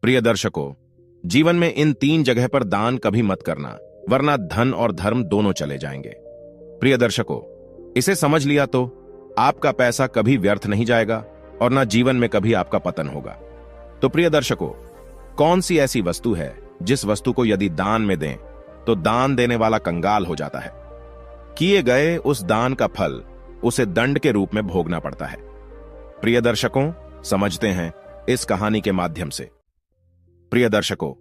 प्रिय दर्शकों, जीवन में इन 3 जगह पर दान कभी मत करना, वरना धन और धर्म दोनों चले जाएंगे। प्रिय दर्शकों, इसे समझ लिया तो आपका पैसा कभी व्यर्थ नहीं जाएगा और ना जीवन में कभी आपका पतन होगा। तो प्रिय दर्शकों, कौन सी ऐसी वस्तु है जिस वस्तु को यदि दान में दें तो दान देने वाला कंगाल हो जाता है? किए गए उस दान का फल उसे दंड के रूप में भोगना पड़ता है। प्रिय दर्शकों, समझते हैं इस कहानी के माध्यम से। प्रिय दर्शकों,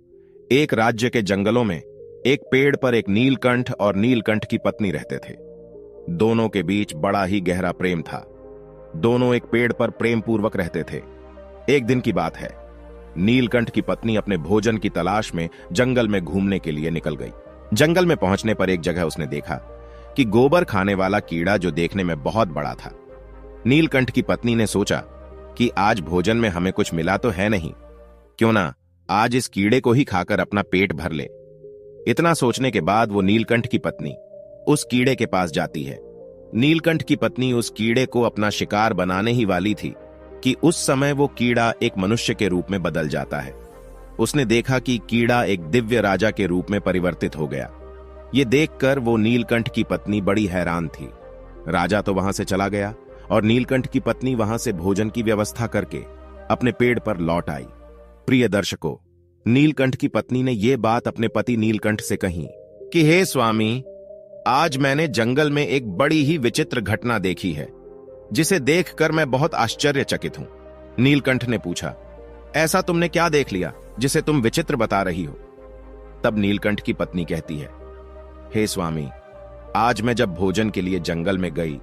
एक राज्य के जंगलों में एक पेड़ पर एक नीलकंठ और नीलकंठ की पत्नी रहते थे। दोनों के बीच बड़ा ही गहरा प्रेम था। दोनों एक पेड़ पर प्रेम पूर्वक रहते थे। एक दिन की बात है, नीलकंठ की पत्नी अपने भोजन की तलाश में जंगल में घूमने के लिए निकल गई। जंगल में पहुंचने पर एक जगह उसने देखा कि गोबर खाने वाला कीड़ा जो देखने में बहुत बड़ा था। नीलकंठ की पत्नी ने सोचा कि आज भोजन में हमें कुछ मिला तो है नहीं, क्यों ना आज इस कीड़े को ही खाकर अपना पेट भर ले। इतना सोचने के बाद वो नीलकंठ की पत्नी उस कीड़े के पास जाती है। नीलकंठ की पत्नी उस कीड़े को अपना शिकार बनाने ही वाली थी कि उस समय वो कीड़ा एक मनुष्य के रूप में बदल जाता है। उसने देखा कि कीड़ा एक दिव्य राजा के रूप में परिवर्तित हो गया। ये देखकर वो नीलकंठ की पत्नी बड़ी हैरान थी। राजा तो वहां से चला गया और नीलकंठ की पत्नी वहां से भोजन की व्यवस्था करके अपने पेड़ पर लौट आई। प्रिय दर्शकों, नीलकंठ की पत्नी ने यह बात अपने पति नीलकंठ से कही कि हे स्वामी, आज मैंने जंगल में एक बड़ी ही विचित्र घटना देखी है, जिसे देखकर मैं बहुत आश्चर्यचकित हूं। नीलकंठ ने पूछा, ऐसा तुमने क्या देख लिया जिसे तुम विचित्र बता रही हो? तब नीलकंठ की पत्नी कहती है, हे स्वामी, आज मैं जब भोजन के लिए जंगल में गई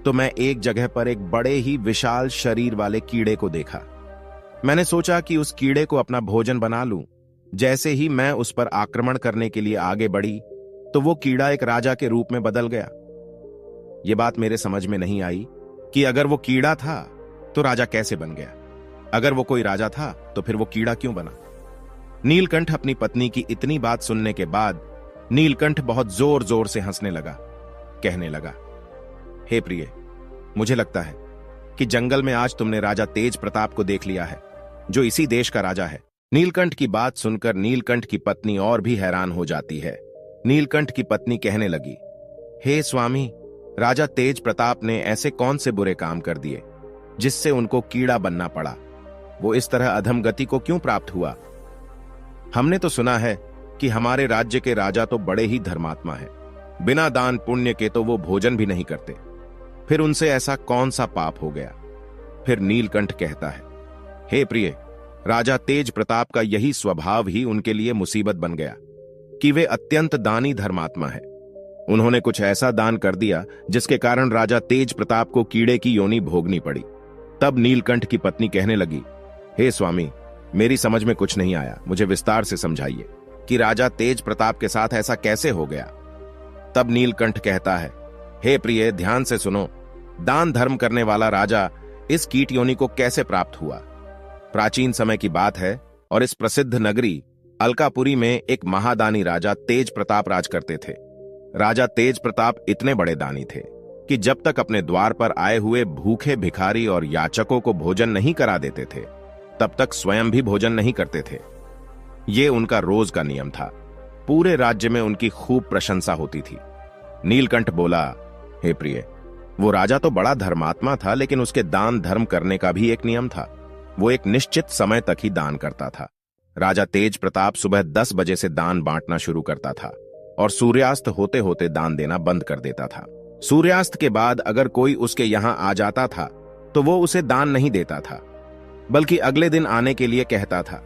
तो मैं एक जगह पर एक बड़े ही विशाल शरीर वाले कीड़े को देखा। मैंने सोचा कि उस कीड़े को अपना भोजन बना लूं। जैसे ही मैं उस पर आक्रमण करने के लिए आगे बढ़ी तो वो कीड़ा एक राजा के रूप में बदल गया। यह बात मेरे समझ में नहीं आई कि अगर वो कीड़ा था तो राजा कैसे बन गया? अगर वो कोई राजा था तो फिर वो कीड़ा क्यों बना? नीलकंठ अपनी पत्नी की इतनी बात सुनने के बाद नीलकंठ बहुत जोर जोर से हंसने लगा। कहने लगा, हे प्रिय, मुझे लगता है कि जंगल में आज तुमने राजा तेज प्रताप को देख लिया है, जो इसी देश का राजा है। नीलकंठ की बात सुनकर नीलकंठ की पत्नी और भी हैरान हो जाती है। नीलकंठ की पत्नी कहने लगी, हे स्वामी, राजा तेज प्रताप ने ऐसे कौन से बुरे काम कर दिए जिससे उनको कीड़ा बनना पड़ा? वो इस तरह अधमगति को क्यों प्राप्त हुआ? हमने तो सुना है कि हमारे राज्य के राजा तो बड़े ही धर्मात्मा हैं। बिना दान पुण्य के तो वो भोजन भी नहीं करते। फिर उनसे ऐसा कौन सा पाप हो गया? फिर नीलकंठ कहता है, हे प्रिय, राजा तेज प्रताप का यही स्वभाव ही उनके लिए मुसीबत बन गया कि वे अत्यंत दानी धर्मात्मा है। उन्होंने कुछ ऐसा दान कर दिया जिसके कारण राजा तेज प्रताप को कीड़े की योनि भोगनी पड़ी। तब नीलकंठ की पत्नी कहने लगी, हे स्वामी, मेरी समझ में कुछ नहीं आया, मुझे विस्तार से समझाइए कि राजा तेज प्रताप के साथ ऐसा कैसे हो गया। तब नीलकंठ कहता है, हे प्रिय, ध्यान से सुनो। दान धर्म करने वाला राजा इस कीट योनि को कैसे प्राप्त हुआ? प्राचीन समय की बात है और इस प्रसिद्ध नगरी अलकापुरी में एक महादानी राजा तेज प्रताप राज करते थे। राजा तेज प्रताप इतने बड़े दानी थे कि जब तक अपने द्वार पर आए हुए भूखे भिखारी और याचकों को भोजन नहीं करा देते थे, तब तक स्वयं भी भोजन नहीं करते थे। ये उनका रोज का नियम था। पूरे राज्य में उनकी खूब प्रशंसा होती थी। नीलकंठ बोला, हे प्रिय, वो राजा तो बड़ा धर्मात्मा था, लेकिन उसके दान धर्म करने का भी एक नियम था। वो एक निश्चित समय तक ही दान करता था। राजा तेज प्रताप सुबह 10 बजे से दान बांटना शुरू करता था और सूर्यास्त होते होते दान देना बंद कर देता था। सूर्यास्त के बाद अगर कोई उसके यहां आ जाता था तो वो उसे दान नहीं देता था, बल्कि अगले दिन आने के लिए कहता था।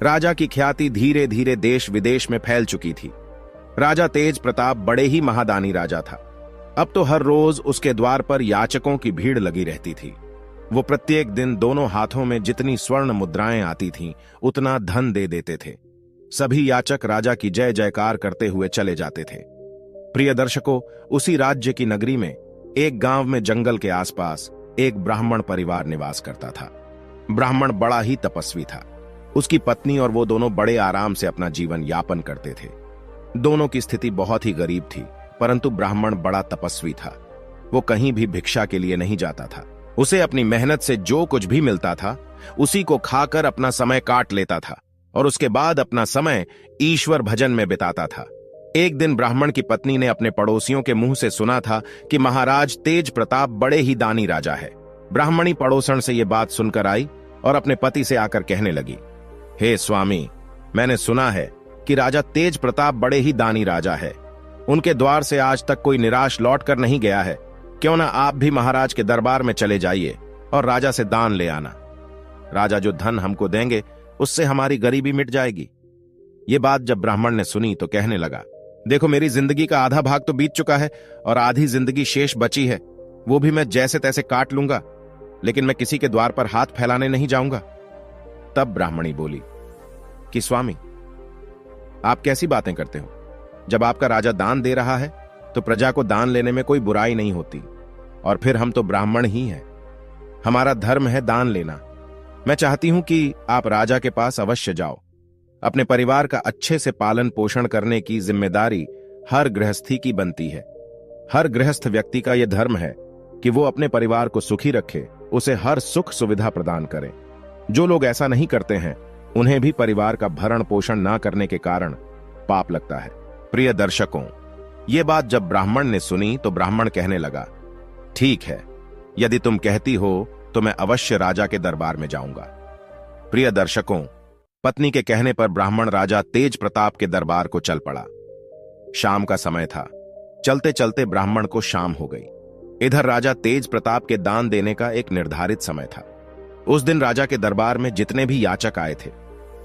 राजा की ख्याति धीरे धीरे देश विदेश में फैल चुकी थी। राजा तेज प्रताप बड़े ही महादानी राजा था। अब तो हर रोज उसके द्वार पर याचकों की भीड़ लगी रहती थी। वो प्रत्येक दिन दोनों हाथों में जितनी स्वर्ण मुद्राएं आती थीं, उतना धन दे देते थे। सभी याचक राजा की जय जयकार करते हुए चले जाते थे। प्रिय दर्शकों, उसी राज्य की नगरी में एक गांव में जंगल के आसपास एक ब्राह्मण परिवार निवास करता था। ब्राह्मण बड़ा ही तपस्वी था। उसकी पत्नी और वो दोनों बड़े आराम से अपना जीवन यापन करते थे। दोनों की स्थिति बहुत ही गरीब थी, परंतु ब्राह्मण बड़ा तपस्वी था। वो कहीं भी भिक्षा के लिए नहीं जाता था। उसे अपनी मेहनत से जो कुछ भी मिलता था उसी को खाकर अपना समय काट लेता था और उसके बाद अपना समय ईश्वर भजन में बिताता था। एक दिन ब्राह्मण की पत्नी ने अपने पड़ोसियों के मुंह से सुना था कि महाराज तेज प्रताप बड़े ही दानी राजा है। ब्राह्मणी पड़ोसन से यह बात सुनकर आई और अपने पति से आकर कहने लगी, हे स्वामी, मैंने सुना है कि राजा तेज प्रताप बड़े ही दानी राजा है। उनके द्वार से आज तक कोई निराश लौट कर नहीं गया है। क्यों ना आप भी महाराज के दरबार में चले जाइए और राजा से दान ले आना। राजा जो धन हमको देंगे उससे हमारी गरीबी मिट जाएगी। ये बात जब ब्राह्मण ने सुनी तो कहने लगा, देखो, मेरी जिंदगी का आधा भाग तो बीत चुका है और आधी जिंदगी शेष बची है। वो भी मैं जैसे तैसे काट लूंगा, लेकिन मैं किसी के द्वार पर हाथ फैलाने नहीं जाऊंगा। तब ब्राह्मणी बोली कि स्वामी, आप कैसी बातें करते हो? जब आपका राजा दान दे रहा है तो प्रजा को दान लेने में कोई बुराई नहीं होती। और फिर हम तो ब्राह्मण ही हैं, हमारा धर्म है दान लेना। मैं चाहती हूं कि आप राजा के पास अवश्य जाओ। अपने परिवार का अच्छे से पालन पोषण करने की जिम्मेदारी हर गृहस्थी की बनती है। हर गृहस्थ व्यक्ति का यह धर्म है कि वो अपने परिवार को सुखी रखे, उसे हर सुख सुविधा प्रदान करे। जो लोग ऐसा नहीं करते हैं उन्हें भी परिवार का भरण पोषण ना करने के कारण पाप लगता है। प्रिय दर्शकों, ये बात जब ब्राह्मण ने सुनी तो ब्राह्मण कहने लगा, ठीक है, यदि तुम कहती हो तो मैं अवश्य राजा के दरबार में जाऊंगा। प्रिय दर्शकों, पत्नी के कहने पर ब्राह्मण राजा तेज प्रताप के दरबार को चल पड़ा। शाम का समय था। चलते चलते ब्राह्मण को शाम हो गई। इधर राजा तेज प्रताप के दान देने का एक निर्धारित समय था। उस दिन राजा के दरबार में जितने भी याचक आए थे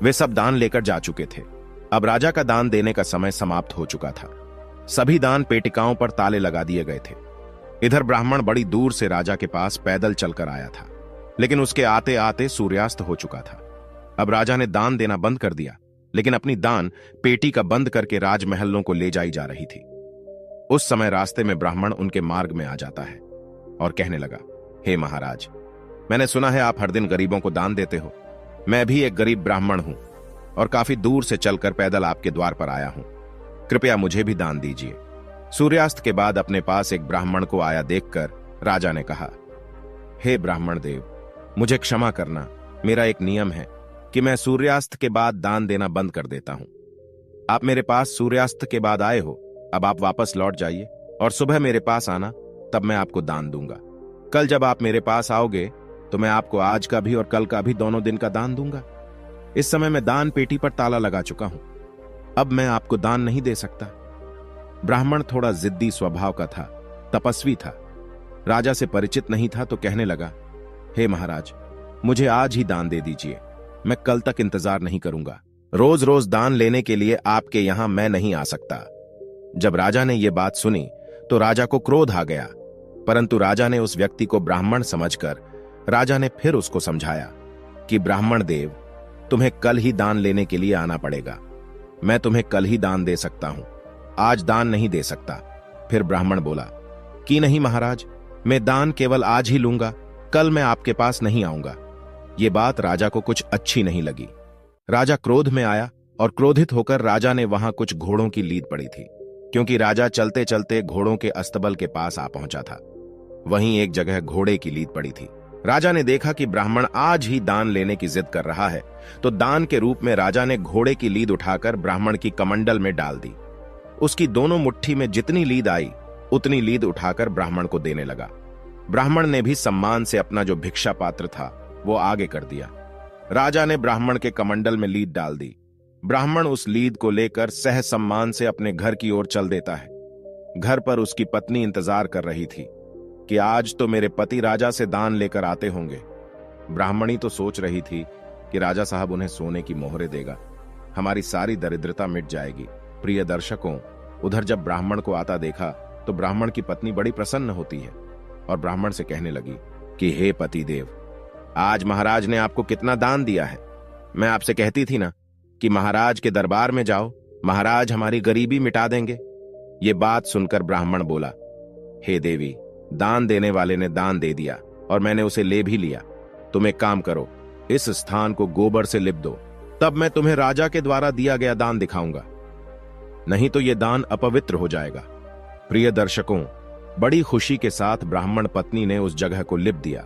वे सब दान लेकर जा चुके थे। अब राजा का दान देने का समय समाप्त हो चुका था। सभी दान पेटिकाओं पर ताले लगा दिए गए थे। इधर ब्राह्मण बड़ी दूर से राजा के पास पैदल चलकर आया था, लेकिन उसके आते आते सूर्यास्त हो चुका था। अब राजा ने दान देना बंद कर दिया, लेकिन अपनी दान पेटी का बंद करके राजमहलों को ले जाई जा रही थी। उस समय रास्ते में ब्राह्मण उनके मार्ग में आ जाता है और कहने लगा, हे महाराज, मैंने सुना है आप हर दिन गरीबों को दान देते हो। मैं भी एक गरीब ब्राह्मण हूं और काफी दूर से चलकर पैदल आपके द्वार पर आया हूं। कृपया मुझे भी दान दीजिए। सूर्यास्त के बाद अपने पास एक ब्राह्मण को आया देखकर राजा ने कहा, हे ब्राह्मण देव, मुझे क्षमा करना। मेरा एक नियम है कि मैं सूर्यास्त के बाद दान देना बंद कर देता हूं। आप मेरे पास सूर्यास्त के बाद आए हो, अब आप वापस लौट जाइए और सुबह मेरे पास आना, तब मैं आपको दान दूंगा। कल जब आप मेरे पास आओगे तो मैं आपको आज का भी और कल का भी दोनों दिन का दान दूंगा। इस समय मैं दान पेटी पर ताला लगा चुका हूं, अब मैं आपको दान नहीं दे सकता। ब्राह्मण थोड़ा जिद्दी स्वभाव का था, तपस्वी था, राजा से परिचित नहीं था, तो कहने लगा, हे महाराज, मुझे आज ही दान दे दीजिए। मैं कल तक इंतजार नहीं करूंगा। रोज रोज दान लेने के लिए आपके यहां मैं नहीं आ सकता। जब राजा ने यह बात सुनी तो राजा को क्रोध आ गया, परंतु राजा ने उस व्यक्ति को ब्राह्मण समझकर राजा ने फिर उसको समझाया कि ब्राह्मण देव, तुम्हें कल ही दान लेने के लिए आना पड़ेगा। मैं तुम्हें कल ही दान दे सकता हूं, आज दान नहीं दे सकता। फिर ब्राह्मण बोला कि नहीं महाराज, मैं दान केवल आज ही लूंगा, कल मैं आपके पास नहीं आऊंगा। ये बात राजा को कुछ अच्छी नहीं लगी। राजा क्रोध में आया और क्रोधित होकर राजा ने वहां कुछ घोड़ों की लीद पड़ी थी, क्योंकि राजा चलते चलते घोड़ों के अस्तबल के पास आ पहुंचा था। वहीं एक जगह घोड़े की लीद पड़ी थी। राजा ने देखा कि ब्राह्मण आज ही दान लेने की जिद कर रहा है, तो दान के रूप में राजा ने घोड़े की लीद उठाकर ब्राह्मण की कमंडल में डाल दी। उसकी दोनों मुट्ठी में जितनी लीद आई उतनी लीद उठाकर ब्राह्मण को देने लगा। ब्राह्मण ने भी सम्मान से अपना जो भिक्षा पात्र था वो आगे कर दिया। राजा ने ब्राह्मण के कमंडल में लीद डाल दी। ब्राह्मण उस लीद को लेकर सह सम्मान से अपने घर की ओर चल देता है। घर पर उसकी पत्नी इंतजार कर रही थी कि आज तो मेरे पति राजा से दान लेकर आते होंगे। ब्राह्मणी तो सोच रही थी कि राजा साहब उन्हें सोने की मोहरें देगा, हमारी सारी दरिद्रता मिट जाएगी। प्रिय दर्शकों, उधर जब ब्राह्मण को आता देखा तो ब्राह्मण की पत्नी बड़ी प्रसन्न होती है और ब्राह्मण से कहने लगी कि हे पति देव, आज महाराज ने आपको कितना दान दिया है। मैं आपसे कहती थी ना कि महाराज के दरबार में जाओ, महाराज हमारी गरीबी मिटा देंगे। ये बात सुनकर ब्राह्मण बोला, हे देवी, दान देने वाले ने दान दे दिया और मैंने उसे ले भी लिया। तुम एक काम करो, इस स्थान को गोबर से लिप दो, तब मैं तुम्हें राजा के द्वारा दिया गया दान दिखाऊंगा, नहीं तो यह दान अपवित्र हो जाएगा। प्रिय दर्शकों, बड़ी खुशी के साथ ब्राह्मण पत्नी ने उस जगह को लिप दिया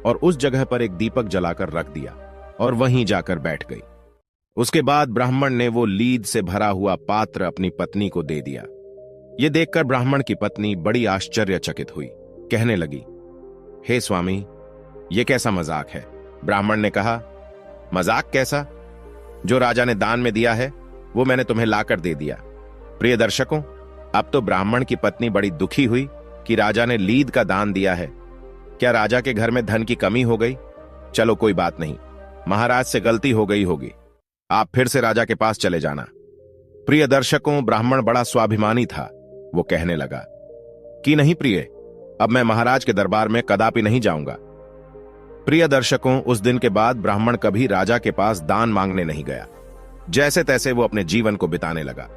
और उस जगह पर एक दीपक जलाकर रख दिया और वहीं जाकर बैठ गई। उसके बाद ब्राह्मण ने वो लीद से भरा हुआ पात्र अपनी पत्नी को दे दिया। ये देखकर ब्राह्मण की पत्नी बड़ी आश्चर्यचकित हुई, कहने लगी, हे स्वामी, ये कैसा मजाक है? ब्राह्मण ने कहा, मजाक कैसा? जो राजा ने दान में दिया है वो मैंने तुम्हें लाकर दे दिया। प्रिय दर्शकों, अब तो ब्राह्मण की पत्नी बड़ी दुखी हुई कि राजा ने लीद का दान दिया है। क्या राजा के घर में धन की कमी हो गई? चलो कोई बात नहीं, महाराज से गलती हो गई होगी, आप फिर से राजा के पास चले जाना। प्रिय दर्शकों, ब्राह्मण बड़ा स्वाभिमानी था। वो कहने लगा कि नहीं प्रिय, अब मैं महाराज के दरबार में कदापि नहीं जाऊंगा। प्रिय दर्शकों, उस दिन के बाद ब्राह्मण कभी राजा के पास दान मांगने नहीं गया। जैसे तैसे वो अपने जीवन को बिताने लगा।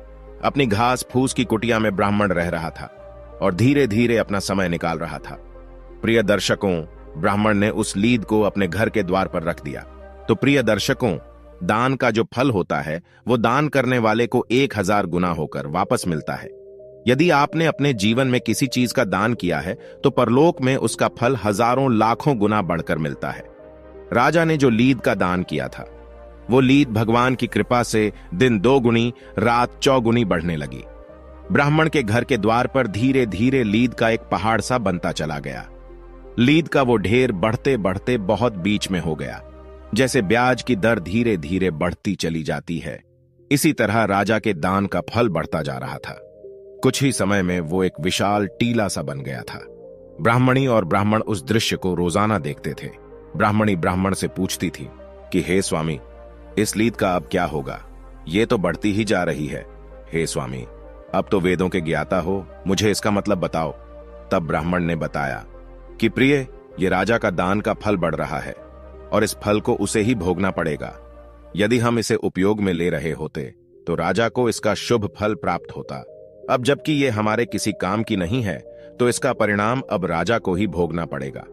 अपनी घास फूस की कुटिया में ब्राह्मण रह रहा था और धीरे धीरे अपना समय निकाल रहा था। प्रिय दर्शकों, ब्राह्मण ने उस लीद को अपने घर के द्वार पर रख दिया। तो प्रिय दर्शकों, दान का जो फल होता है वो दान करने वाले को 1000 गुना होकर वापस मिलता है। यदि आपने अपने जीवन में किसी चीज का दान किया है तो परलोक में उसका फल हजारों लाखों गुना बढ़कर मिलता है। राजा ने जो लीद का दान किया था वो लीद भगवान की कृपा से दिन 2 गुनी रात 4 गुनी बढ़ने लगी। ब्राह्मण के घर के द्वार पर धीरे धीरे लीद का एक पहाड़ सा बनता चला गया। लीद का वो ढेर बढ़ते बढ़ते बहुत बीच में हो गया। जैसे ब्याज की दर धीरे धीरे बढ़ती चली जाती है, इसी तरह राजा के दान का फल बढ़ता जा रहा था। कुछ ही समय में वो एक विशाल टीला सा बन गया था। ब्राह्मणी और ब्राह्मण उस दृश्य को रोजाना देखते थे। ब्राह्मणी ब्राह्मण से पूछती थी कि हे स्वामी, इस लीद का अब क्या होगा? ये तो बढ़ती ही जा रही है। हे स्वामी, अब तो वेदों के ज्ञाता हो, मुझे इसका मतलब बताओ। तब ब्राह्मण ने बताया कि प्रिय, ये राजा का दान का फल बढ़ रहा है और इस फल को उसे ही भोगना पड़ेगा। यदि हम इसे उपयोग में ले रहे होते तो राजा को इसका शुभ फल प्राप्त होता। अब जबकि ये हमारे किसी काम की नहीं है तो इसका परिणाम अब राजा को ही भोगना पड़ेगा।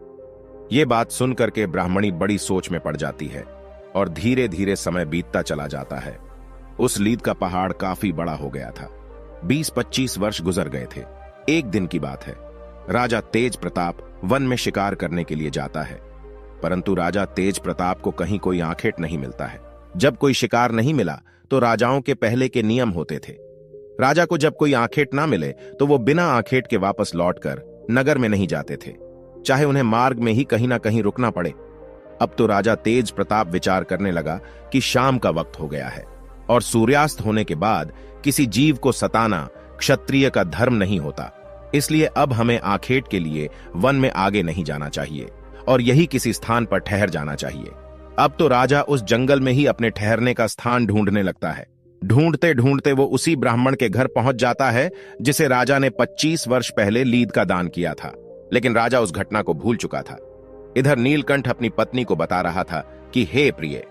ये बात सुनकर के ब्राह्मणी बड़ी सोच में पड़ जाती है और धीरे धीरे समय बीतता चला जाता है। उस लीद का पहाड़ काफी बड़ा हो गया था। 20-25 वर्ष गुजर गए थे। एक दिन की बात है, राजा तेज प्रताप वन में शिकार करने के लिए जाता है, परंतु राजा तेज प्रताप को कहीं कोई आखेट नहीं मिलता है। जब कोई शिकार नहीं मिला तो राजाओं के पहले के नियम होते थे। राजा को जब कोई आखेट ना मिले तो वो बिना आखेट के वापस लौटकर नगर में नहीं जाते थे, चाहे उन्हें मार्ग में ही कहीं ना कहीं रुकना पड़े। अब तो राजा तेज प्रताप विचार करने लगा कि शाम का वक्त हो गया है और सूर्यास्त होने के बाद किसी जीव को सताना क्षत्रिय का धर्म नहीं होता। इसलिए अब हमें आखेट के लिए वन में आगे नहीं जाना चाहिए और यही किसी स्थान पर ठहर जाना चाहिए। अब तो राजा उस जंगल में ही अपने ठहरने का स्थान ढूंढने लगता है। ढूंढते ढूंढते वो उसी ब्राह्मण के घर पहुंच जाता है जिसे राजा ने 25 वर्ष पहले लीद का दान किया था, लेकिन राजा उस घटना को भूल चुका था। इधर नीलकंठ अपनी पत्नी को बता रहा था कि हे प्रिय।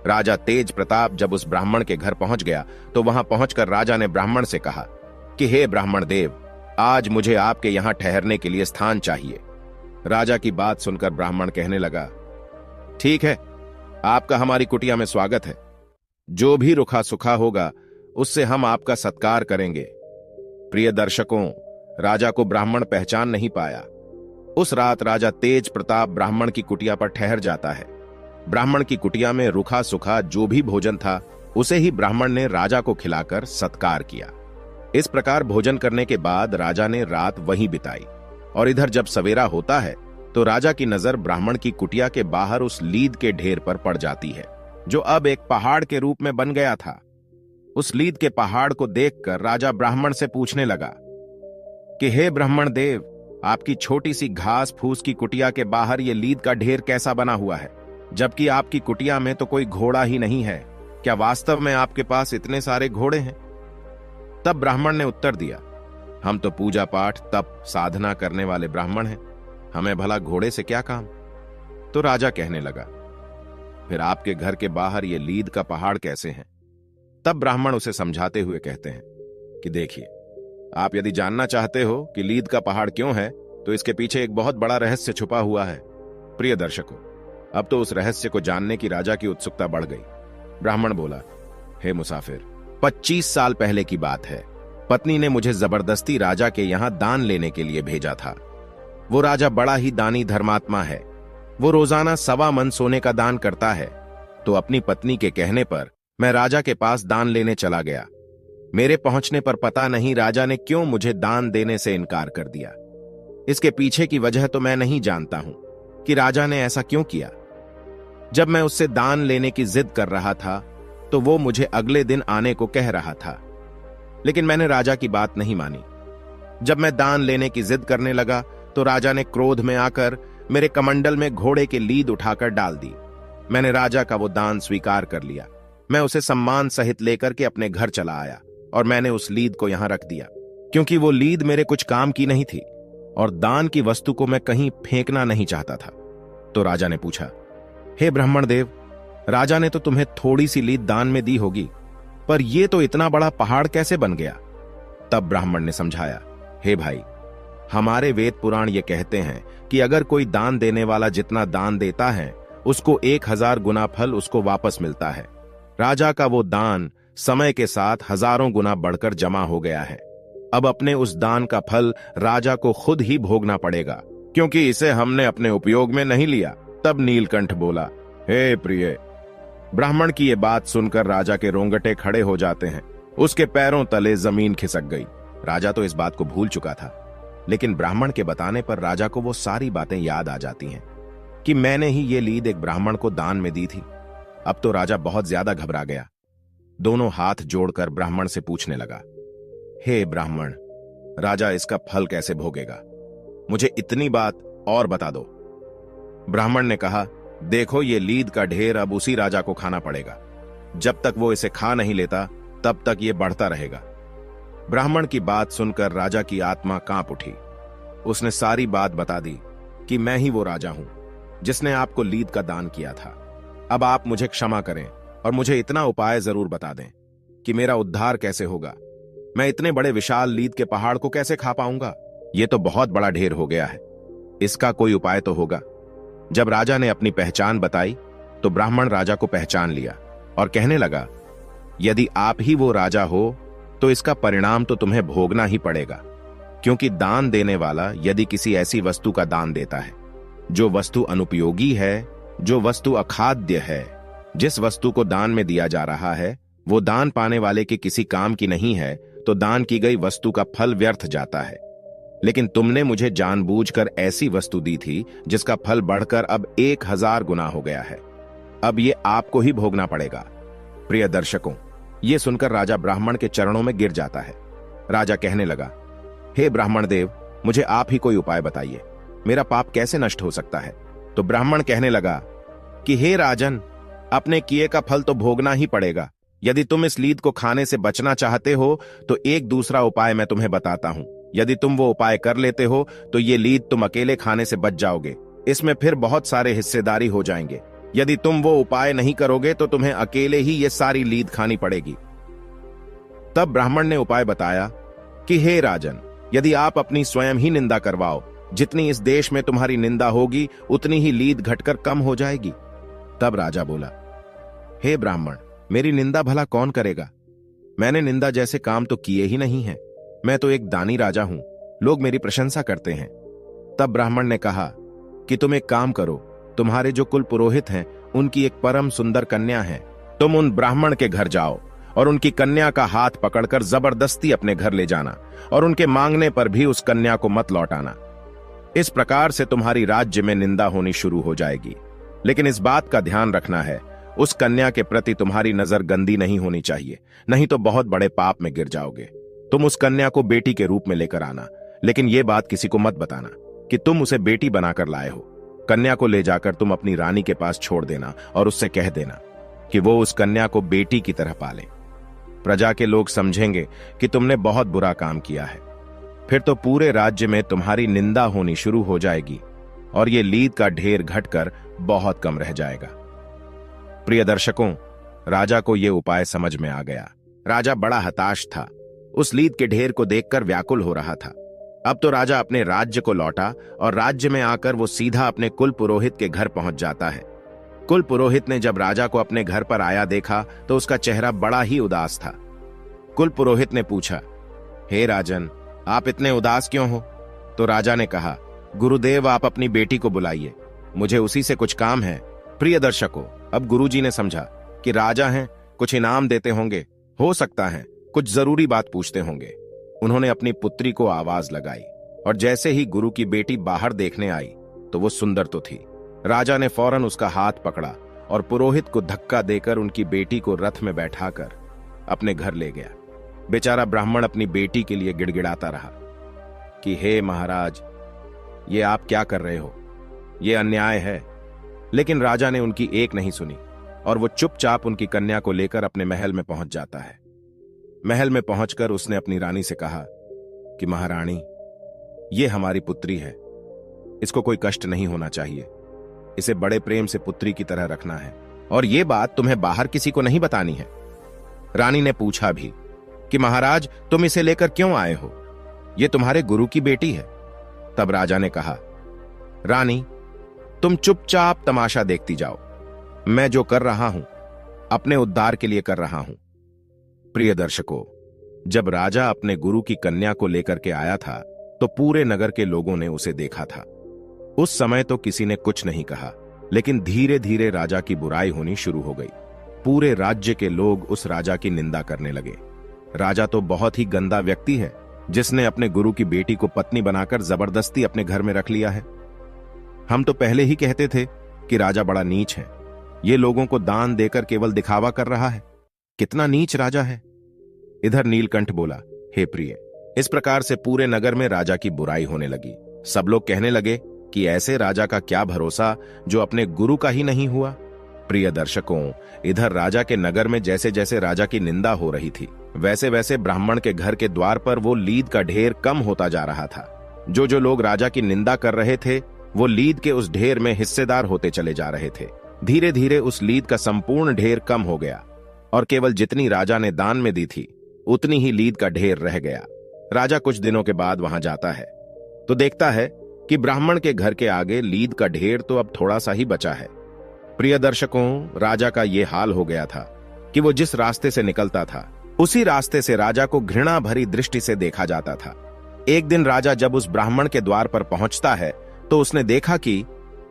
राजा तेज प्रताप जब उस ब्राह्मण के घर पहुंच गया तो वहां पहुंचकर राजा ने ब्राह्मण से कहा कि हे ब्राह्मण देव, आज मुझे आपके यहां ठहरने के लिए स्थान चाहिए। राजा की बात सुनकर ब्राह्मण कहने लगा, ठीक है, आपका हमारी कुटिया में स्वागत है। जो भी रुखा सुखा होगा उससे हम आपका सत्कार करेंगे। प्रिय दर्शकों, राजा को ब्राह्मण पहचान नहीं पाया। उस रात राजा तेज प्रताप ब्राह्मण की कुटिया पर ठहर जाता है। ब्राह्मण की कुटिया में रुखा सुखा जो भी भोजन था उसे ही ब्राह्मण ने राजा को खिलाकर सत्कार किया। इस प्रकार भोजन करने के बाद राजा ने रात वहीं बिताई और इधर जब सवेरा होता है तो राजा की नजर ब्राह्मण की कुटिया के बाहर उस लीद के ढेर पर पड़ जाती है जो अब एक पहाड़ के रूप में बन गया था। उस लीद के पहाड़ को देखकर राजा ब्राह्मण से पूछने लगा कि हे ब्राह्मण देव, आपकी छोटी सी घास फूस की कुटिया के बाहर ये लीद का ढेर कैसा बना हुआ है, जबकि आपकी कुटिया में तो कोई घोड़ा ही नहीं है। क्या वास्तव में आपके पास इतने सारे घोड़े हैं? तब ब्राह्मण ने उत्तर दिया, हम तो पूजा पाठ तप साधना करने वाले ब्राह्मण हैं, हमें भला घोड़े से क्या काम। तो राजा कहने लगा, फिर आपके घर के बाहर ये लीद का पहाड़ कैसे हैं? तब ब्राह्मण उसे समझाते हुए कहते हैं कि देखिए, आप यदि जानना चाहते हो कि लीद का पहाड़ क्यों है तो इसके पीछे एक बहुत बड़ा रहस्य छुपा हुआ है। प्रिय दर्शकों, अब तो उस रहस्य को जानने की राजा की उत्सुकता बढ़ गई। ब्राह्मण बोला, हे मुसाफिर, 25 साल पहले की बात है। पत्नी ने मुझे जबरदस्ती राजा के यहां दान लेने के लिए भेजा था। वो राजा बड़ा ही दानी धर्मात्मा है। वो रोजाना 1.25 मन सोने का दान करता है। तो अपनी पत्नी के कहने पर मैं राजा के पास दान लेने चला गया। मेरे पहुंचने पर पता नहीं राजा ने क्यों मुझे दान देने से इनकार कर दिया। इसके पीछे की वजह तो मैं नहीं जानता हूं कि राजा ने ऐसा क्यों किया। जब मैं उससे दान लेने की जिद कर रहा था तो वो मुझे अगले दिन आने को कह रहा था, लेकिन मैंने राजा की बात नहीं मानी। जब मैं दान लेने की जिद करने लगा तो राजा ने क्रोध में आकर मेरे कमंडल में घोड़े की लीद उठाकर डाल दी। मैंने राजा का वो दान स्वीकार कर लिया। मैं उसे सम्मान सहित लेकर के अपने घर चला आया और मैंने उस लीद को यहां रख दिया, क्योंकि वो लीद मेरे कुछ काम की नहीं थी और दान की वस्तु को मैं कहीं फेंकना नहीं चाहता था। तो राजा ने पूछा, हे ब्राह्मण देव, राजा ने तो तुम्हें थोड़ी सी लीद दान में दी होगी, पर यह तो इतना बड़ा पहाड़ कैसे बन गया? तब ब्राह्मण ने समझाया, हे भाई, हमारे वेद पुराण ये कहते हैं कि अगर कोई दान देने वाला जितना दान देता है उसको 1000 गुना फल उसको वापस मिलता है। राजा का वो दान समय के साथ हजारों गुना बढ़कर जमा हो गया है। अब अपने उस दान का फल राजा को खुद ही भोगना पड़ेगा, क्योंकि इसे हमने अपने उपयोग में नहीं लिया। तब नीलकंठ बोला, हे प्रिय। ब्राह्मण की ये बात सुनकर राजा के रोंगटे खड़े हो जाते हैं। उसके पैरों तले जमीन खिसक गई। राजा तो इस बात को भूल चुका था, लेकिन ब्राह्मण के बताने पर राजा को वो सारी बातें याद आ जाती हैं कि मैंने ही ये लीद एक ब्राह्मण को दान में दी थी। अब तो राजा बहुत ज्यादा घबरा गया। दोनों हाथ जोड़कर ब्राह्मण से पूछने लगा, हे ब्राह्मण, राजा इसका फल कैसे भोगेगा? मुझे इतनी बात और बता दो। ब्राह्मण ने कहा, देखो, ये लीद का ढेर अब उसी राजा को खाना पड़ेगा। जब तक वो इसे खा नहीं लेता तब तक ये बढ़ता रहेगा। ब्राह्मण की बात सुनकर राजा की आत्मा कांप उठी। उसने सारी बात बता दी कि मैं ही वो राजा हूं जिसने आपको लीद का दान किया था। अब आप मुझे क्षमा करें और मुझे इतना उपाय जरूर बता दें कि मेरा उद्धार कैसे होगा। मैं इतने बड़े विशाल लीद के पहाड़ को कैसे खा पाऊंगा? ये तो बहुत बड़ा ढेर हो गया है। इसका कोई उपाय तो होगा। जब राजा ने अपनी पहचान बताई तो ब्राह्मण राजा को पहचान लिया और कहने लगा, यदि आप ही वो राजा हो तो इसका परिणाम तो तुम्हें भोगना ही पड़ेगा, क्योंकि दान देने वाला यदि किसी ऐसी वस्तु का दान देता है जो वस्तु अनुपयोगी है, जो वस्तु अखाद्य है, जिस वस्तु को दान में दिया जा रहा है वो दान पाने वाले के किसी काम की नहीं है, तो दान की गई वस्तु का फल व्यर्थ जाता है। लेकिन तुमने मुझे जानबूझकर ऐसी वस्तु दी थी जिसका फल बढ़कर अब 1000 गुना हो गया है। अब ये आपको ही भोगना पड़ेगा। प्रिय दर्शकों, ये सुनकर राजा ब्राह्मण के चरणों में गिर जाता है। राजा कहने लगा, हे ब्राह्मण देव, मुझे आप ही कोई उपाय बताइए। मेरा पाप कैसे नष्ट हो सकता है? तो ब्राह्मण कहने लगा कि हे राजन, अपने किए का फल तो भोगना ही पड़ेगा। यदि तुम इस लीद को खाने से बचना चाहते हो तो एक दूसरा उपाय मैं तुम्हें बताता हूं। यदि तुम वो उपाय कर लेते हो तो ये लीद तुम अकेले खाने से बच जाओगे। इसमें फिर बहुत सारे हिस्सेदारी हो जाएंगे। यदि तुम वो उपाय नहीं करोगे तो तुम्हें अकेले ही ये सारी लीद खानी पड़ेगी। तब ब्राह्मण ने उपाय बताया कि हे राजन, यदि आप अपनी स्वयं ही निंदा करवाओ, जितनी इस देश में तुम्हारी निंदा होगी उतनी ही लीद घटकर कम हो जाएगी। तब राजा बोला, हे ब्राह्मण, मेरी निंदा भला कौन करेगा? मैंने निंदा जैसे काम तो किए ही नहीं है। मैं तो एक दानी राजा हूं, लोग मेरी प्रशंसा करते हैं। तब ब्राह्मण ने कहा कि तुम एक काम करो, तुम्हारे जो कुल पुरोहित हैं उनकी एक परम सुंदर कन्या है। तुम उन ब्राह्मण के घर जाओ और उनकी कन्या का हाथ पकड़कर जबरदस्ती अपने घर ले जाना और उनके मांगने पर भी उस कन्या को मत लौटाना। इस प्रकार से तुम्हारी राज्य में निंदा होनी शुरू हो जाएगी। लेकिन इस बात का ध्यान रखना है, उस कन्या के प्रति तुम्हारी नजर गंदी नहीं होनी चाहिए, नहीं तो बहुत बड़े पाप में गिर जाओगे। तुम उस कन्या को बेटी के रूप में लेकर आना, लेकिन यह बात किसी को मत बताना कि तुम उसे बेटी बनाकर लाए हो। कन्या को ले जाकर तुम अपनी रानी के पास छोड़ देना और उससे कह देना कि वो उस कन्या को बेटी की तरह पाले। प्रजा के लोग समझेंगे कि तुमने बहुत बुरा काम किया है। फिर तो पूरे राज्य में तुम्हारी निंदा होनी शुरू हो जाएगी और ये लीद का ढेर घटकर बहुत कम रह जाएगा। प्रिय दर्शकों, राजा को यह उपाय समझ में आ गया। राजा बड़ा हताश था। उस लीद के ढेर को देखकर व्याकुल हो रहा था। अब तो राजा अपने राज्य को लौटा और राज्य में आकर वो सीधा अपने कुल पुरोहित के घर पहुंच जाता है। कुल पुरोहित ने जब राजा को अपने घर पर आया देखा तो उसका चेहरा बड़ा ही उदास था। कुल पुरोहित ने पूछा, हे राजन, आप इतने उदास क्यों हो? तो राजा ने कहा, गुरुदेव, आप अपनी बेटी को बुलाइए। मुझे उसी से कुछ काम है। प्रिय दर्शकों, अब गुरुजी ने समझा कि राजा हैं, कुछ इनाम देते होंगे, हो सकता है कुछ जरूरी बात पूछते होंगे। उन्होंने अपनी पुत्री को आवाज लगाई और जैसे ही गुरु की बेटी बाहर देखने आई तो वो सुंदर तो थी। राजा ने फौरन उसका हाथ पकड़ा और पुरोहित को धक्का देकर उनकी बेटी को रथ में बैठाकर अपने घर ले गया। बेचारा ब्राह्मण अपनी बेटी के लिए गिड़गिड़ाता रहा कि हे महाराज, ये आप क्या कर रहे हो, ये अन्याय है। लेकिन राजा ने उनकी एक नहीं सुनी और वो चुपचाप उनकी कन्या को लेकर अपने महल में पहुंच जाता है। महल में पहुंचकर उसने अपनी रानी से कहा कि महारानी, ये हमारी पुत्री है, इसको कोई कष्ट नहीं होना चाहिए, इसे बड़े प्रेम से पुत्री की तरह रखना है, और ये बात तुम्हें बाहर किसी को नहीं बतानी है। रानी ने पूछा भी कि महाराज, तुम इसे लेकर क्यों आए हो, ये तुम्हारे गुरु की बेटी है। तब राजा ने कहा, रानी, तुम चुपचाप तमाशा देखती जाओ, मैं जो कर रहा हूं अपने उद्धार के लिए कर रहा हूं। प्रिय दर्शकों, जब राजा अपने गुरु की कन्या को लेकर के आया था तो पूरे नगर के लोगों ने उसे देखा था। उस समय तो किसी ने कुछ नहीं कहा, लेकिन धीरे धीरे राजा की बुराई होनी शुरू हो गई। पूरे राज्य के लोग उस राजा की निंदा करने लगे। राजा तो बहुत ही गंदा व्यक्ति है, जिसने अपने गुरु की बेटी को पत्नी बनाकर जबरदस्ती अपने घर में रख लिया है। हम तो पहले ही कहते थे कि राजा बड़ा नीच है, ये लोगों को दान देकर केवल दिखावा कर रहा है, कितना नीच राजा है। इधर नीलकंठ बोला, हे प्रिय, इस प्रकार से पूरे नगर में राजा की बुराई होने लगी। सब लोग कहने लगे कि ऐसे राजा का क्या भरोसा जो अपने गुरु का ही नहीं हुआ। प्रिय दर्शकों, इधर राजा के नगर में जैसे जैसे राजा की निंदा हो रही थी, वैसे वैसे ब्राह्मण के घर के द्वार पर वो लीद का ढेर कम होता जा रहा था। जो जो लोग राजा की निंदा कर रहे थे, वो लीद के उस ढेर में हिस्सेदार होते चले जा रहे थे। धीरे धीरे उस लीद का संपूर्ण ढेर कम हो गया और केवल जितनी राजा ने दान में दी थी उतनी ही लीद का ढेर रह गया। राजा कुछ दिनों के बाद वहां जाता है तो देखता है कि ब्राह्मण के घर के आगे लीद का ढेर तो अब थोड़ा सा ही बचा है। प्रिय दर्शकों, राजा का यह हाल हो गया था कि वो जिस रास्ते से निकलता था उसी रास्ते से राजा को घृणा भरी दृष्टि से देखा जाता था। एक दिन राजा जब उस ब्राह्मण के द्वार पर पहुंचता है तो उसने देखा कि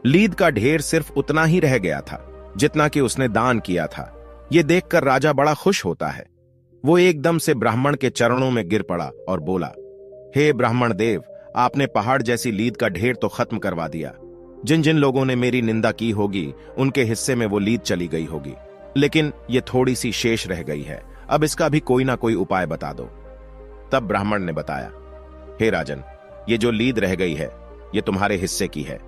लीद का ढेर सिर्फ उतना ही रह गया था जितना कि उसने दान किया था। यह देखकर राजा बड़ा खुश होता है। वो एकदम से ब्राह्मण के चरणों में गिर पड़ा और बोला, हे ब्राह्मण देव, आपने पहाड़ जैसी लीद का ढेर तो खत्म करवा दिया। जिन जिन लोगों ने मेरी निंदा की होगी उनके हिस्से में वो लीद चली गई होगी, लेकिन ये थोड़ी सी शेष रह गई है, अब इसका भी कोई ना कोई उपाय बता दो। तब ब्राह्मण ने बताया, हे राजन, ये जो लीद रह गई है ये तुम्हारे हिस्से की है,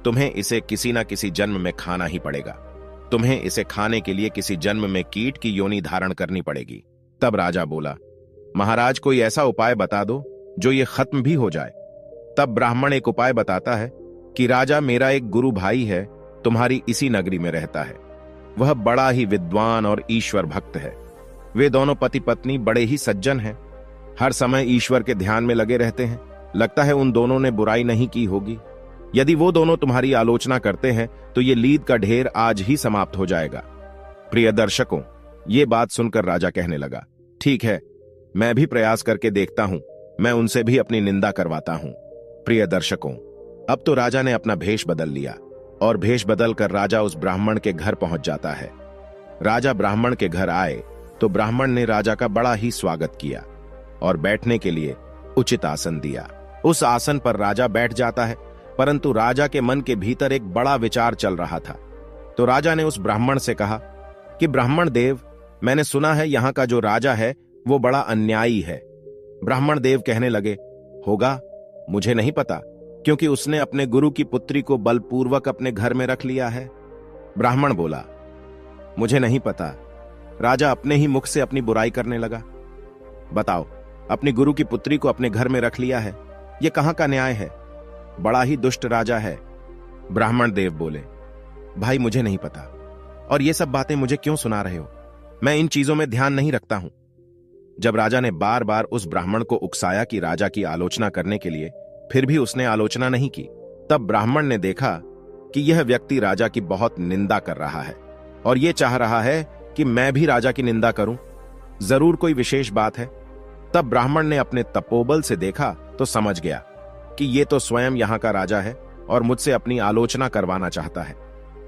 तुम्हें इसे किसी ना किसी जन्म में खाना ही पड़ेगा। तुम्हें इसे खाने के लिए किसी जन्म में कीट की योनि धारण करनी पड़ेगी। तब राजा बोला, महाराज, कोई ऐसा उपाय बता दो जो ये खत्म भी हो जाए। तब ब्राह्मण एक उपाय बताता है कि राजा, मेरा एक गुरु भाई है, तुम्हारी इसी नगरी में रहता है। वह बड़ा ही विद्वान और ईश्वर भक्त है। वे दोनों पति पत्नी बड़े ही सज्जन हैं, हर समय ईश्वर के ध्यान में लगे रहते हैं। लगता है उन दोनों ने बुराई नहीं की होगी। यदि वो दोनों तुम्हारी आलोचना करते हैं तो ये लीद का ढेर आज ही समाप्त हो जाएगा। प्रिय दर्शकों, ये बात सुनकर राजा कहने लगा, ठीक है, मैं भी प्रयास करके देखता हूं, मैं उनसे भी अपनी निंदा करवाता हूं। प्रिय दर्शकों, अब तो राजा ने अपना भेष बदल लिया और भेष बदलकर राजा उस ब्राह्मण के घर पहुंच जाता है। राजा ब्राह्मण के घर आए तो ब्राह्मण ने राजा का बड़ा ही स्वागत किया और बैठने के लिए उचित आसन दिया। उस आसन पर राजा बैठ जाता है, परंतु राजा के मन के भीतर एक बड़ा विचार चल रहा था। तो राजा ने उस ब्राह्मण से कहा कि ब्राह्मण देव, मैंने सुना है यहाँ का जो राजा है वो बड़ा अन्यायी है। ब्राह्मण देव कहने लगे, होगा, मुझे नहीं पता, क्योंकि उसने अपने गुरु की पुत्री को बलपूर्वक अपने घर में रख लिया है। ब्राह्मण बोला, मुझे नहीं पता। राजा अपने ही मुख से अपनी बुराई करने लगा। बताओ, अपनी गुरु की पुत्री को अपने घर में रख लिया है, यह कहां का न्याय है? बड़ा ही दुष्ट राजा है। ब्राह्मण देव बोले, भाई मुझे नहीं पता, और ये सब बातें मुझे क्यों सुना रहे हो? मैं इन चीजों में ध्यान नहीं रखता हूं। जब राजा ने बार बार उस ब्राह्मण को उकसाया कि राजा की आलोचना करने के लिए, फिर भी उसने आलोचना नहीं की। तब ब्राह्मण ने देखा कि यह व्यक्ति राजा की बहुत निंदा कर रहा है और यह चाह रहा है कि मैं भी राजा की निंदा करूं, जरूर कोई विशेष बात है। तब ब्राह्मण ने अपने तपोबल से देखा तो समझ गया कि ये तो स्वयं यहां का राजा है और मुझसे अपनी आलोचना करवाना चाहता है,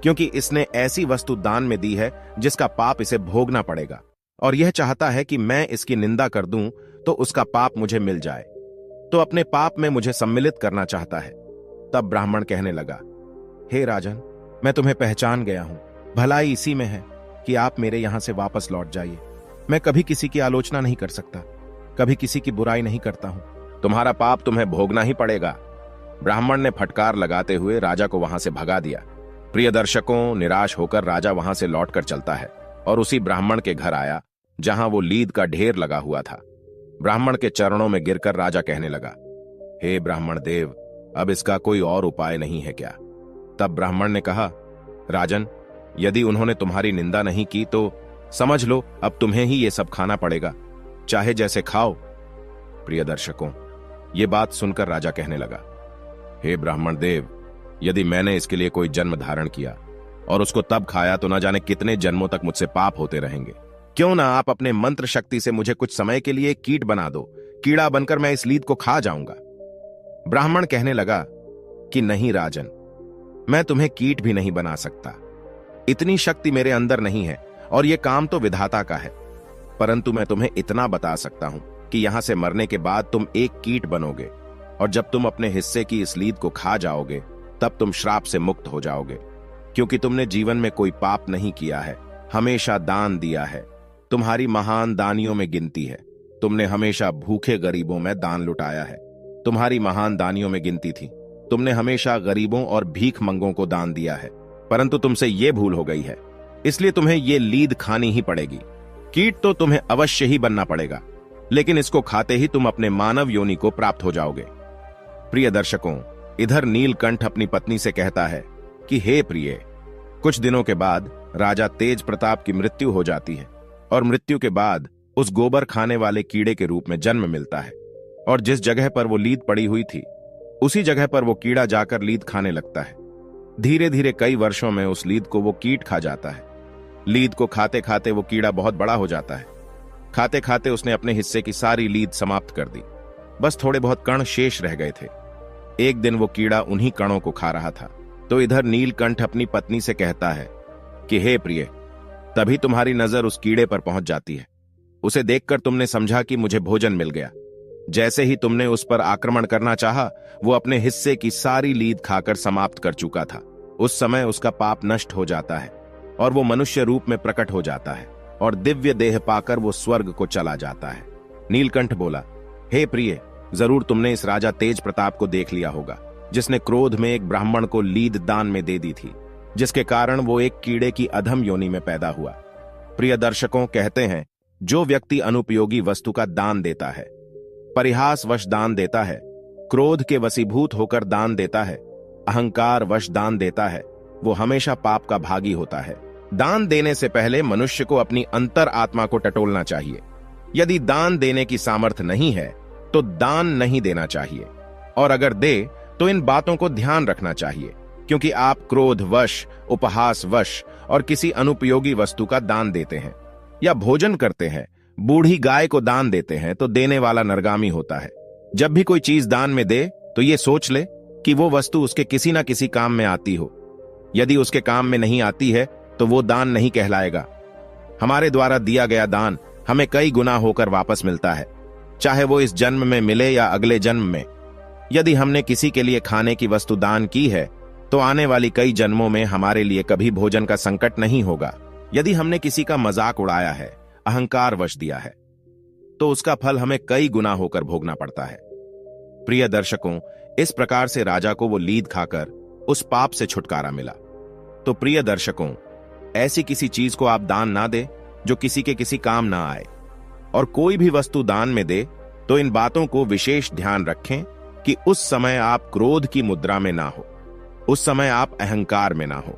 क्योंकि इसने ऐसी वस्तु दान में दी है जिसका पाप इसे भोगना पड़ेगा, और यह चाहता है कि मैं इसकी निंदा कर दूं तो उसका पाप मुझे मिल जाए, तो अपने पाप में मुझे सम्मिलित करना चाहता है। तब ब्राह्मण कहने लगा, हे राजन, मैं तुम्हें पहचान गया हूं। भलाई इसी में है कि आप मेरे यहां से वापस लौट जाइए। मैं कभी किसी की आलोचना नहीं कर सकता, कभी किसी की बुराई नहीं करता हूं। तुम्हारा पाप तुम्हें भोगना ही पड़ेगा। ब्राह्मण ने फटकार लगाते हुए राजा को वहां से भगा दिया। प्रिय दर्शकों, निराश होकर राजा वहां से लौटकर चलता है और उसी ब्राह्मण के घर आया जहां वो लीद का ढेर लगा हुआ था। ब्राह्मण के चरणों में गिरकर राजा कहने लगा, हे ब्राह्मण देव, अब इसका कोई और उपाय नहीं है क्या? तब ब्राह्मण ने कहा, राजन, यदि उन्होंने तुम्हारी निंदा नहीं की तो समझ लो अब तुम्हें ही ये सब खाना पड़ेगा, चाहे जैसे खाओ। प्रिय दर्शकों, ये बात सुनकर राजा कहने लगा, हे ब्राह्मण देव, यदि मैंने इसके लिए कोई जन्म धारण किया और उसको तब खाया तो न जाने कितने जन्मों तक मुझसे पाप होते रहेंगे। क्यों ना आप अपने मंत्र शक्ति से मुझे कुछ समय के लिए कीट बना दो, कीड़ा बनकर मैं इस लीद को खा जाऊंगा। ब्राह्मण कहने लगा कि नहीं राजन, मैं तुम्हें कीट भी नहीं बना सकता, इतनी शक्ति मेरे अंदर नहीं है, और यह काम तो विधाता का है। परंतु मैं तुम्हें इतना बता सकता हूं कि यहां से मरने के बाद तुम एक कीट बनोगे, और जब तुम अपने हिस्से की इस लीद को खा जाओगे तब तुम श्राप से मुक्त हो जाओगे, क्योंकि तुमने जीवन में कोई पाप नहीं किया है, हमेशा दान दिया है। तुम्हारी महान दानियों में गिनती है। तुमने हमेशा भूखे गरीबों में दान लुटाया है। तुम्हारी महान दानियों में गिनती थी। तुमने हमेशा गरीबों और भीख मंगों को दान दिया है, परंतु तुमसे ये भूल हो गई है, इसलिए तुम्हें ये लीद खानी ही पड़ेगी। कीट तो तुम्हें अवश्य ही बनना पड़ेगा, लेकिन इसको खाते ही तुम अपने मानव योनि को प्राप्त हो जाओगे। प्रिय दर्शकों, इधर नीलकंठ अपनी पत्नी से कहता है कि हे प्रिय, कुछ दिनों के बाद राजा तेज प्रताप की मृत्यु हो जाती है, और मृत्यु के बाद उस गोबर खाने वाले कीड़े के रूप में जन्म मिलता है, और जिस जगह पर वो लीद पड़ी हुई थी उसी जगह पर वो कीड़ा जाकर लीद खाने लगता है। धीरे धीरे कई वर्षों में उस लीद को वो कीट खा जाता है। लीद को खाते खाते वो कीड़ा बहुत बड़ा हो जाता है। खाते खाते उसने अपने हिस्से की सारी लीद समाप्त कर दी, बस थोड़े बहुत कण शेष रह गए थे। एक दिन वो कीड़ा उन्हीं कणों को खा रहा था, तो इधर नीलकंठ अपनी पत्नी से कहता है कि हे प्रिय, तभी तुम्हारी नजर उस कीड़े पर पहुंच जाती है। उसे देखकर तुमने समझा कि मुझे भोजन मिल गया। जैसे ही तुमने उस पर आक्रमण करना चाहा, वो अपने हिस्से की सारी लीद खाकर समाप्त कर चुका था। उस समय उसका पाप नष्ट हो जाता है और वो मनुष्य रूप में प्रकट हो जाता है, और दिव्य देह पाकर वो स्वर्ग को चला जाता है। नीलकंठ बोला, हे प्रिय, जरूर तुमने इस राजा तेज प्रताप को देख लिया होगा, जिसने क्रोध में एक ब्राह्मण को लीद दान में दे दी थी, जिसके कारण वो एक कीड़े की अधम योनि में पैदा हुआ। प्रिय दर्शकों, कहते हैं, जो व्यक्ति अनुपयोगी वस्तु का दान देता है, परिहास वश दान देता है, क्रोध के वशीभूत होकर दान देता है, अहंकार वश दान देता है, वो हमेशा पाप का भागी होता है। दान देने से पहले मनुष्य को अपनी अंतर आत्मा को टटोलना चाहिए। यदि दान देने की सामर्थ्य नहीं है तो दान नहीं देना चाहिए, और अगर दे तो इन बातों को ध्यान रखना चाहिए, क्योंकि आप क्रोध वश, उपहास वश और किसी अनुपयोगी वस्तु का दान देते हैं या भोजन करते हैं, बूढ़ी गाय को दान देते हैं, तो देने वाला नरगामी होता है। जब भी कोई चीज दान में दे तो ये सोच ले कि वो वस्तु उसके किसी ना किसी काम में आती हो। यदि उसके काम में नहीं आती है तो वो दान नहीं कहलाएगा। हमारे द्वारा दिया गया दान हमें कई गुना होकर वापस मिलता है, चाहे वो इस जन्म में मिले या अगले जन्म में। यदि हमने किसी के लिए खाने की वस्तु दान की है तो आने वाली कई जन्मों में हमारे लिए कभी भोजन का संकट नहीं होगा। यदि हमने किसी का मजाक उड़ाया है, अहंकार वश दिया है, तो उसका फल हमें कई गुना होकर भोगना पड़ता है। प्रिय दर्शकों, इस प्रकार से राजा को वो लीद खाकर उस पाप से छुटकारा मिला। तो प्रिय दर्शकों, ऐसी किसी चीज को आप दान ना दे जो किसी के किसी काम ना आए, और कोई भी वस्तु दान में दे तो इन बातों को विशेष ध्यान रखें कि उस समय आप क्रोध की मुद्रा में ना हो, उस समय आप अहंकार में ना हो,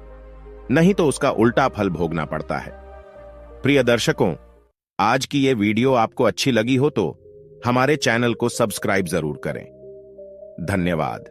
नहीं तो उसका उल्टा फल भोगना पड़ता है। प्रिय दर्शकों, आज की ये वीडियो आपको अच्छी लगी हो तो हमारे चैनल को सब्सक्राइब जरूर करें। धन्यवाद।